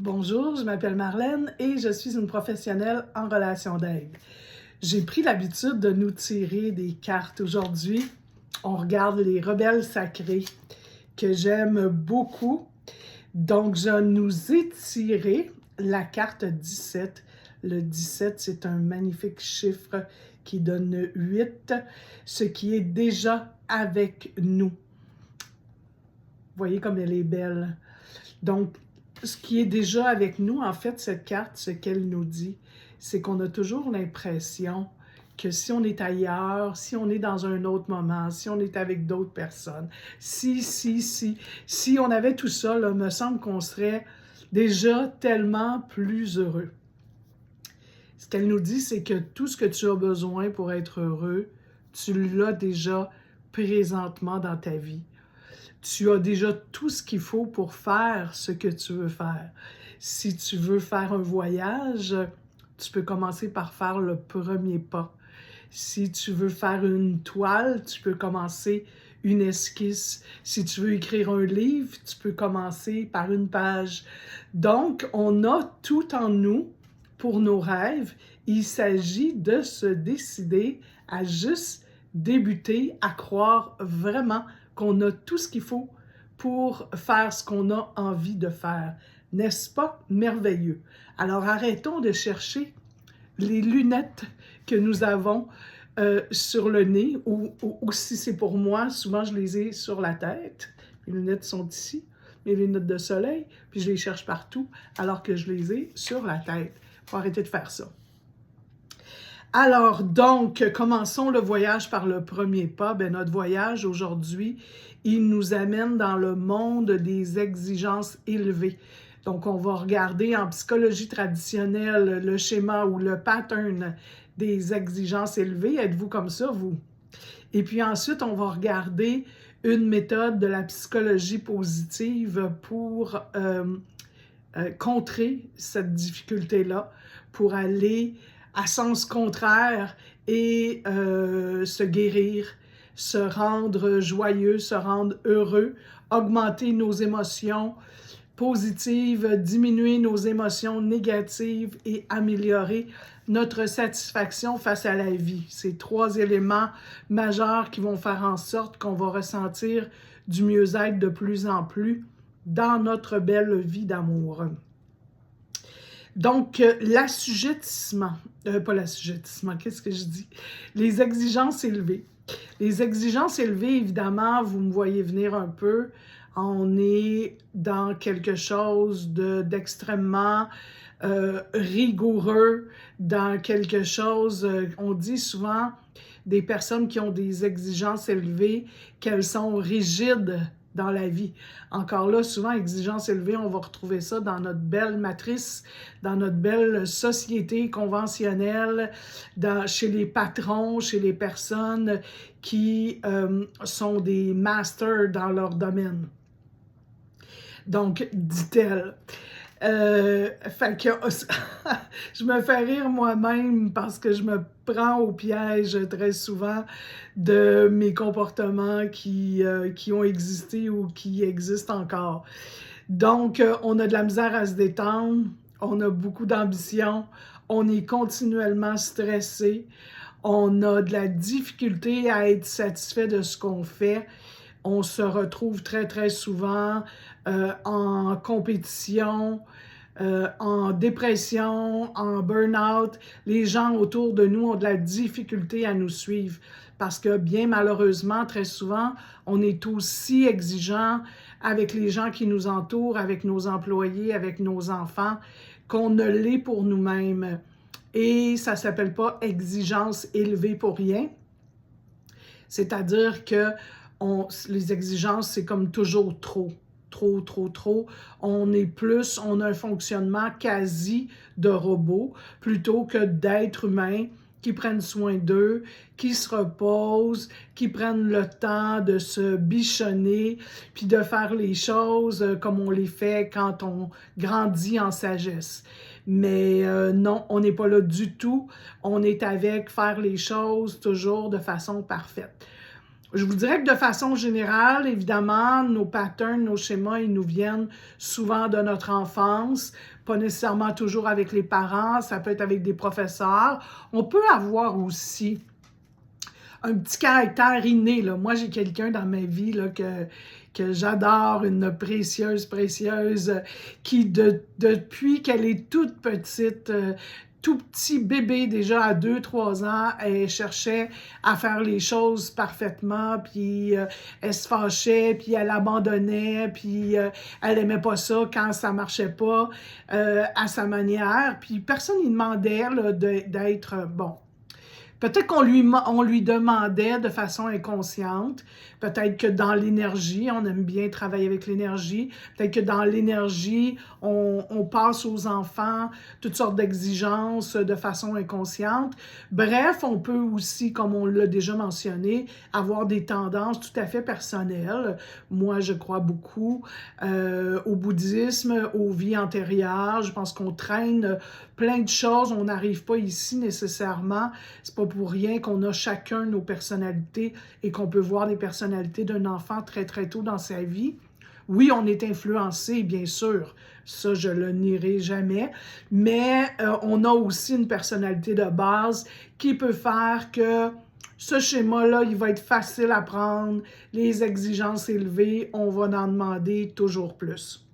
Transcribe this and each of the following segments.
Bonjour, je m'appelle Marlène et je suis une professionnelle en relations d'aide. J'ai pris l'habitude de nous tirer des cartes. Aujourd'hui, on regarde les rebelles sacrés que j'aime beaucoup. Donc, je nous ai tiré la carte 17. Le 17, c'est un magnifique chiffre qui donne 8, ce qui est déjà avec nous. Vous voyez comme elle est belle. Donc, ce qui est déjà avec nous, en fait, cette carte, ce qu'elle nous dit, c'est qu'on a toujours l'impression que si on est ailleurs, si on est dans un autre moment, si on est avec d'autres personnes, si on avait tout ça, là, me semble qu'on serait déjà tellement plus heureux. Ce qu'elle nous dit, c'est que tout ce que tu as besoin pour être heureux, tu l'as déjà présentement dans ta vie. Tu as déjà tout ce qu'il faut pour faire ce que tu veux faire. Si tu veux faire un voyage, tu peux commencer par faire le premier pas. Si tu veux faire une toile, tu peux commencer une esquisse. Si tu veux écrire un livre, tu peux commencer par une page. Donc, on a tout en nous pour nos rêves. Il s'agit de se décider à juste débuter, à croire vraiment qu'on a tout ce qu'il faut pour faire ce qu'on a envie de faire. N'est-ce pas merveilleux? Alors arrêtons de chercher les lunettes que nous avons sur le nez, ou si c'est pour moi, souvent je les ai sur la tête. Les lunettes sont ici, mes lunettes de soleil, puis je les cherche partout alors que je les ai sur la tête. Il faut arrêter de faire ça. Alors, donc, commençons le voyage par le premier pas. Bien, notre voyage aujourd'hui, il nous amène dans le monde des exigences élevées. Donc, on va regarder en psychologie traditionnelle le schéma ou le pattern des exigences élevées. Êtes-vous comme ça, vous? Et puis ensuite, on va regarder une méthode de la psychologie positive pour contrer cette difficulté-là, pour aller à sens contraire et se guérir, se rendre joyeux, se rendre heureux, augmenter nos émotions positives, diminuer nos émotions négatives et améliorer notre satisfaction face à la vie. C'est 3 éléments majeurs qui vont faire en sorte qu'on va ressentir du mieux-être de plus en plus dans notre belle vie d'amour. Donc, l'assujettissement, pas l'assujettissement, qu'est-ce que je dis? Les exigences élevées. Les exigences élevées, évidemment, vous me voyez venir un peu, on est dans quelque chose d'extrêmement rigoureux, dans quelque chose, on dit souvent des personnes qui ont des exigences élevées, qu'elles sont rigides dans la vie. Encore là, souvent, exigences élevées, on va retrouver ça dans notre belle matrice, dans notre belle société conventionnelle, chez les patrons, chez les personnes qui sont des masters dans leur domaine. Donc, dit-elle. Fait que je me fais rire moi-même parce que je me prends au piège très souvent de mes comportements qui ont existé ou qui existent encore. Donc, on a de la misère à se détendre, on a beaucoup d'ambition, on est continuellement stressé, on a de la difficulté à être satisfait de ce qu'on fait. On se retrouve très, très souvent en compétition, en dépression, en burn-out. Les gens autour de nous ont de la difficulté à nous suivre parce que bien malheureusement, très souvent, on est aussi exigeant avec les gens qui nous entourent, avec nos employés, avec nos enfants, qu'on ne l'est pour nous-mêmes. Et ça ne s'appelle pas exigence élevée pour rien. C'est-à-dire que les exigences, c'est comme toujours trop. On a un fonctionnement quasi de robot plutôt que d'êtres humains qui prennent soin d'eux, qui se reposent, qui prennent le temps de se bichonner, puis de faire les choses comme on les fait quand on grandit en sagesse. Mais non, on n'est pas là du tout. On est avec faire les choses toujours de façon parfaite. Je vous dirais que de façon générale, évidemment, nos patterns, nos schémas, ils nous viennent souvent de notre enfance, pas nécessairement toujours avec les parents, ça peut être avec des professeurs. On peut avoir aussi un petit caractère inné, là. Moi, j'ai quelqu'un dans ma vie là, que j'adore, une précieuse, qui depuis qu'elle est toute petite, tout petit bébé, déjà à 2, 3 ans, elle cherchait à faire les choses parfaitement, puis elle se fâchait, puis elle abandonnait, puis elle aimait pas ça quand ça marchait pas à sa manière, puis personne ne demandait là, d'être bon. Peut-être on lui demandait de façon inconsciente, peut-être que dans l'énergie, on aime bien travailler avec l'énergie, peut-être que dans l'énergie, on passe aux enfants toutes sortes d'exigences de façon inconsciente. Bref, on peut aussi, comme on l'a déjà mentionné, avoir des tendances tout à fait personnelles. Moi, je crois beaucoup au bouddhisme, aux vies antérieures. Je pense qu'on traîne plein de choses, on n'arrive pas ici nécessairement. C'est pas pour rien qu'on a chacun nos personnalités et qu'on peut voir les personnalités d'un enfant très très tôt dans sa vie. Oui, on est influencé, bien sûr, ça je le nierai jamais, mais on a aussi une personnalité de base qui peut faire que ce schéma-là, il va être facile à prendre, les exigences élevées, on va en demander toujours plus.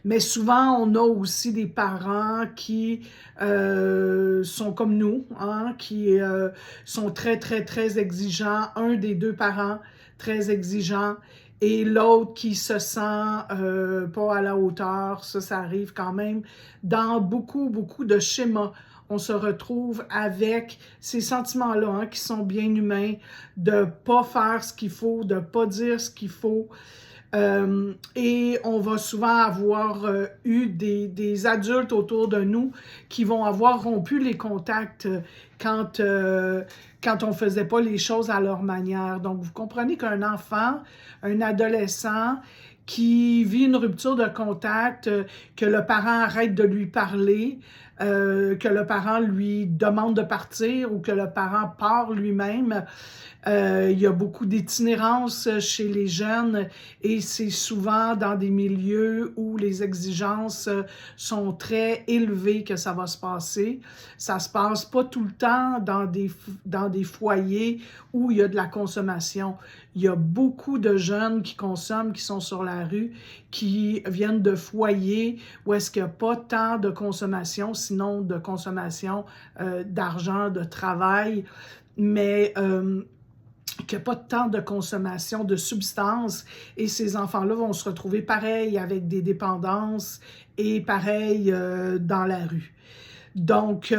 Mais souvent, on a aussi des parents qui sont comme nous, hein, qui sont très, très, très exigeants. Un des deux parents très exigeant et l'autre qui se sent pas à la hauteur. Ça arrive quand même dans beaucoup, beaucoup de schémas. On se retrouve avec ces sentiments-là hein, qui sont bien humains, de ne pas faire ce qu'il faut, de ne pas dire ce qu'il faut. Et on va souvent avoir eu des adultes autour de nous qui vont avoir rompu les contacts quand on ne faisait pas les choses à leur manière. Donc, vous comprenez qu'un enfant, un adolescent qui vit une rupture de contact, que le parent arrête de lui parler, que le parent lui demande de partir ou que le parent part lui-même, il y a beaucoup d'itinérance chez les jeunes et c'est souvent dans des milieux où les exigences sont très élevées que ça va se passer. Ça se passe pas tout le temps dans des foyers où il y a de la consommation. Il y a beaucoup de jeunes qui consomment, qui sont sur la rue, qui viennent de foyers où est-ce qu'il n'y a pas tant de consommation, sinon de consommation d'argent, de travail, mais qu'il n'y a pas tant de consommation de substances et ces enfants-là vont se retrouver pareil avec des dépendances et pareil dans la rue. Donc,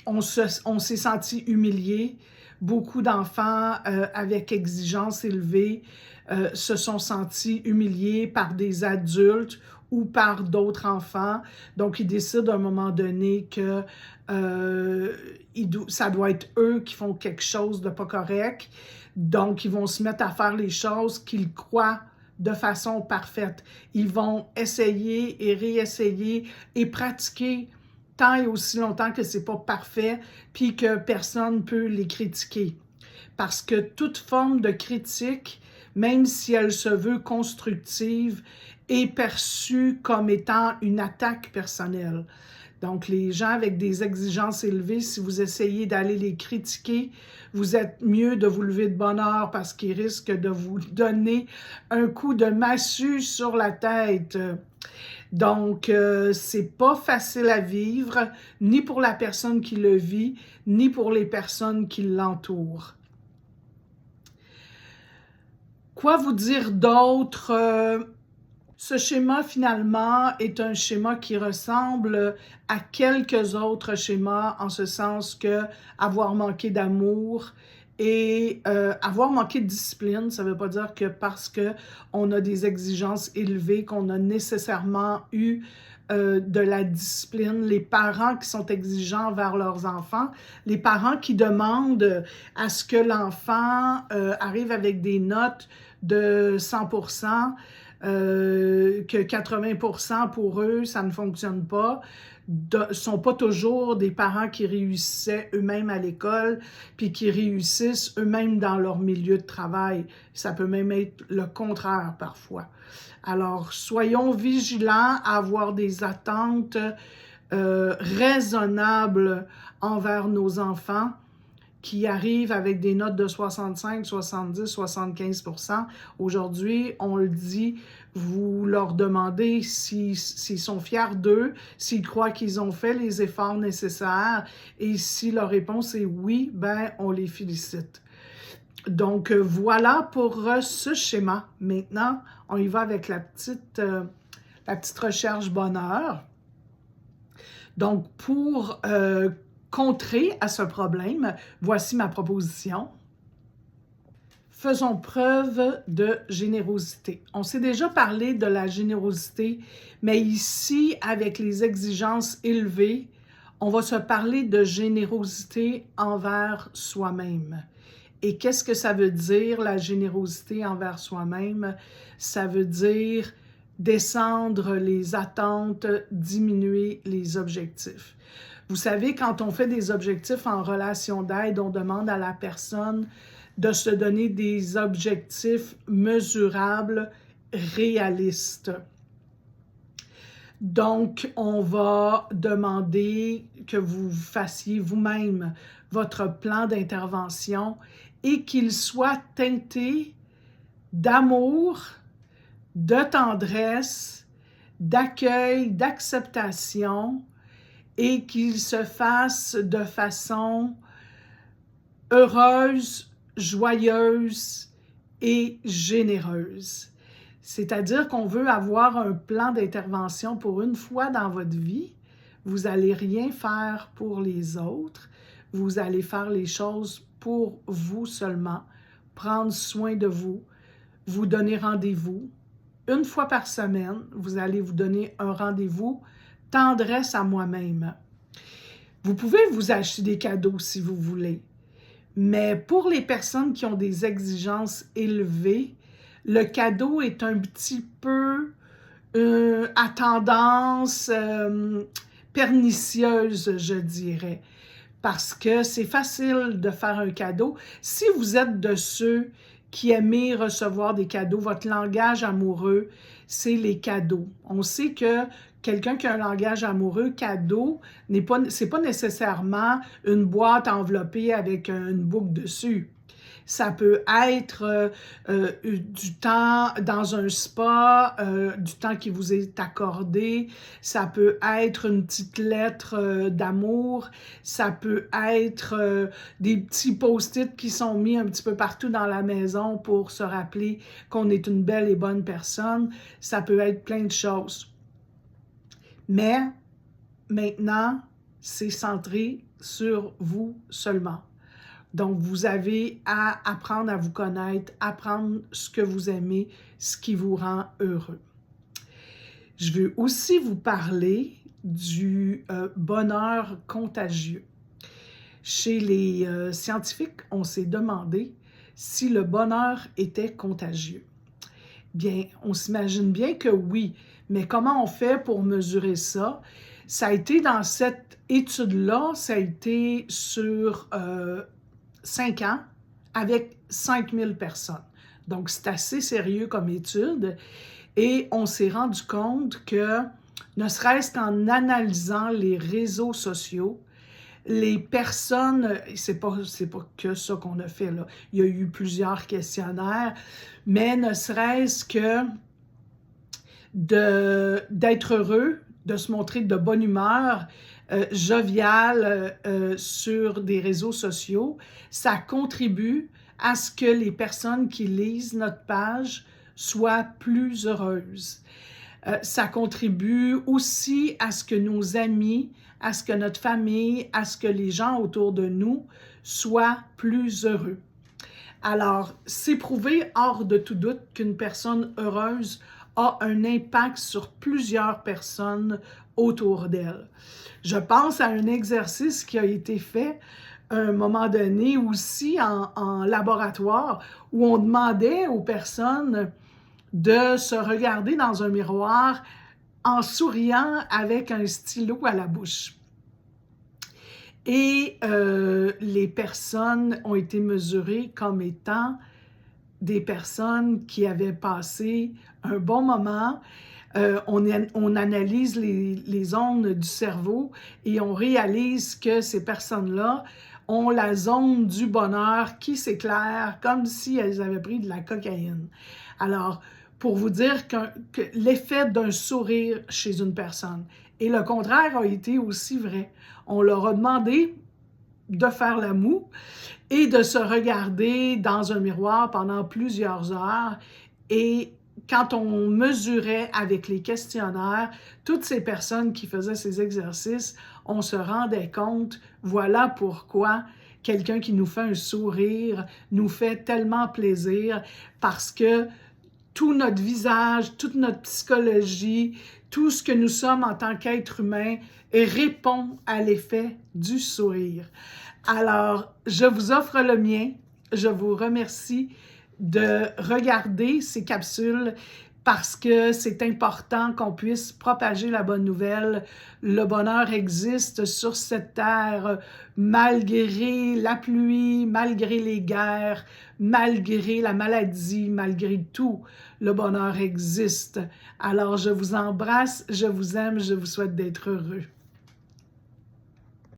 on s'est senti humiliés. Beaucoup d'enfants avec exigences élevées se sont sentis humiliés par des adultes ou par d'autres enfants. Donc, ils décident à un moment donné que ça doit être eux qui font quelque chose de pas correct. Donc, ils vont se mettre à faire les choses qu'ils croient de façon parfaite. Ils vont essayer et réessayer et pratiquer tant et aussi longtemps que c'est pas parfait, puis que personne ne peut les critiquer. Parce que toute forme de critique, même si elle se veut constructive, est perçue comme étant une attaque personnelle. Donc, les gens avec des exigences élevées, si vous essayez d'aller les critiquer, vous êtes mieux de vous lever de bonne heure parce qu'ils risquent de vous donner un coup de massue sur la tête. Donc, c'est pas facile à vivre, ni pour la personne qui le vit, ni pour les personnes qui l'entourent. Quoi vous dire d'autre? Ce schéma, finalement, est un schéma qui ressemble à quelques autres schémas, en ce sens que avoir manqué d'amour et avoir manqué de discipline, ça ne veut pas dire que parce qu'on a des exigences élevées, qu'on a nécessairement eu de la discipline, les parents qui sont exigeants vers leurs enfants, les parents qui demandent à ce que l'enfant arrive avec des notes de 100%, que 80% pour eux, ça ne fonctionne pas, ne sont pas toujours des parents qui réussissaient eux-mêmes à l'école, puis qui réussissent eux-mêmes dans leur milieu de travail. Ça peut même être le contraire parfois. Alors, soyons vigilants à avoir des attentes raisonnables envers nos enfants qui arrivent avec des notes de 65, 70, 75%. Aujourd'hui, on le dit, vous leur demandez s'ils sont fiers d'eux, s'ils croient qu'ils ont fait les efforts nécessaires, et si leur réponse est oui, ben on les félicite. Donc, voilà pour ce schéma. Maintenant, on y va avec la petite recherche bonheur. Donc, pour contrer à ce problème, voici ma proposition. Faisons preuve de générosité. On s'est déjà parlé de la générosité, mais ici, avec les exigences élevées, on va se parler de générosité envers soi-même. Et qu'est-ce que ça veut dire, la générosité envers soi-même? Ça veut dire descendre les attentes, diminuer les objectifs. Vous savez, quand on fait des objectifs en relation d'aide, on demande à la personne de se donner des objectifs mesurables, réalistes. Donc, on va demander que vous fassiez vous-même votre plan d'intervention et qu'il soit teinté d'amour, de tendresse, d'accueil, d'acceptation et qu'il se fasse de façon heureuse, joyeuse et généreuse. C'est-à-dire qu'on veut avoir un plan d'intervention pour une fois dans votre vie. Vous n'allez rien faire pour les autres. Vous allez faire les choses pour vous seulement, prendre soin de vous, vous donner rendez-vous. Une fois par semaine, vous allez vous donner un rendez-vous tendresse à moi-même. Vous pouvez vous acheter des cadeaux si vous voulez, mais pour les personnes qui ont des exigences élevées, le cadeau est un petit peu à tendance pernicieuse, je dirais, parce que c'est facile de faire un cadeau. Si vous êtes de ceux qui aiment recevoir des cadeaux, votre langage amoureux, c'est les cadeaux. On sait que quelqu'un qui a un langage amoureux, cadeau, c'est pas nécessairement une boîte enveloppée avec une boucle dessus. Ça peut être du temps dans un spa, du temps qui vous est accordé. Ça peut être une petite lettre d'amour. Ça peut être des petits post-it qui sont mis un petit peu partout dans la maison pour se rappeler qu'on est une belle et bonne personne. Ça peut être plein de choses. Mais maintenant, c'est centré sur vous seulement. Donc, vous avez à apprendre à vous connaître, apprendre ce que vous aimez, ce qui vous rend heureux. Je veux aussi vous parler du bonheur contagieux. Chez les scientifiques, on s'est demandé si le bonheur était contagieux. Bien, on s'imagine bien que oui, mais comment on fait pour mesurer ça? Ça a été dans cette étude-là, ça a été sur 5 ans avec 5000 personnes. Donc, c'est assez sérieux comme étude. Et on s'est rendu compte que, ne serait-ce qu'en analysant les réseaux sociaux, les personnes, c'est pas que ça qu'on a fait, là. Il y a eu plusieurs questionnaires, mais ne serait-ce que d'être heureux, de se montrer de bonne humeur, jovial sur des réseaux sociaux, ça contribue à ce que les personnes qui lisent notre page soient plus heureuses. Ça contribue aussi à ce que nos amis, à ce que notre famille, à ce que les gens autour de nous soient plus heureux. Alors, c'est prouvé hors de tout doute qu'une personne heureuse a un impact sur plusieurs personnes autour d'elle. Je pense à un exercice qui a été fait à un moment donné aussi en laboratoire où on demandait aux personnes de se regarder dans un miroir en souriant avec un stylo à la bouche. Et les personnes ont été mesurées comme étant des personnes qui avaient passé un bon moment. On analyse les ondes du cerveau et on réalise que ces personnes-là ont la zone du bonheur qui s'éclaire comme si elles avaient pris de la cocaïne. Alors, pour vous dire que l'effet d'un sourire chez une personne. Et le contraire a été aussi vrai. On leur a demandé de faire la moue et de se regarder dans un miroir pendant plusieurs heures. Et quand on mesurait avec les questionnaires, toutes ces personnes qui faisaient ces exercices, on se rendait compte, voilà pourquoi quelqu'un qui nous fait un sourire nous fait tellement plaisir, parce que tout notre visage, toute notre psychologie, tout ce que nous sommes en tant qu'être humain répond à l'effet du sourire. Alors, je vous offre le mien. Je vous remercie de regarder ces capsules parce que c'est important qu'on puisse propager la bonne nouvelle. Le bonheur existe sur cette terre malgré la pluie, malgré les guerres, malgré la maladie, malgré tout. Le bonheur existe. Alors, je vous embrasse, je vous aime, je vous souhaite d'être heureux.